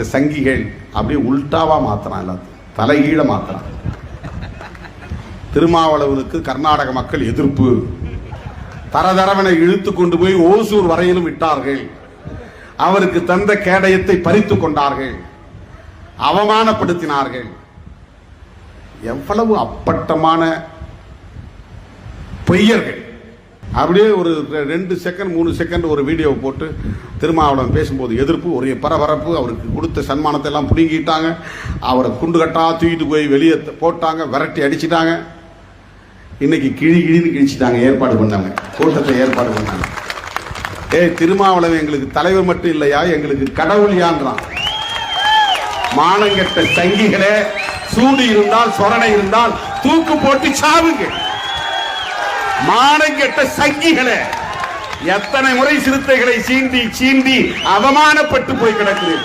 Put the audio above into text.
இந்த சங்கிகள் அப்படியே உல்டாவா மாத்துறான், எல்லாத்தையும் தலைகீழ மாத்துறான். திருமாவளவனுக்கு கர்நாடக மக்கள் எதிர்ப்பு, தரதரவனை இழுத்து கொண்டு போய் ஓசூர் வரையிலும் விட்டார்கள். அவருக்கு தந்த கேடயத்தை பறித்து கொண்டார்கள், அவமானப்படுத்தினார்கள். எவ்வளவு அப்பட்டமான பொய்யர்கள். அப்படியே ஒரு 2 செகண்ட் 3 செகண்ட் ஒரு வீடியோ போட்டு திருமாவளவன் பேசும்போது எதிர்ப்பு, ஒரே பரபரப்பு. அவருக்கு கொடுத்த சன்மானத்தை எல்லாம் பிடுங்கிட்டாங்க, அவரை குண்டு கட்டா தூக்கிட்டு போய் வெளியே போட்டாங்க, விரட்டி அடிச்சுட்டாங்க. இன்னைக்கு கிழின்னு கிழிச்சிட்டாங்க. ஏற்பாடு பண்ணாங்க, கூட்டத்தை ஏற்பாடு பண்ணாங்க. திருமாவளவன் எங்களுக்கு தலைவர் மட்டும் இல்லையா, எங்களுக்கு கடவுள் யான்றான். மானங்கெட்ட சங்கிகளே, சூடு இருந்தால் சொரணை இருந்தால் தூக்கு போட்டு சாவுங்க. மானங்கெட்ட சங்கிகளே, எத்தனை முறை சிறுத்தைகளை சீண்டி சீண்டி அவமானப்பட்டு போய் கிடக்கிறேன்.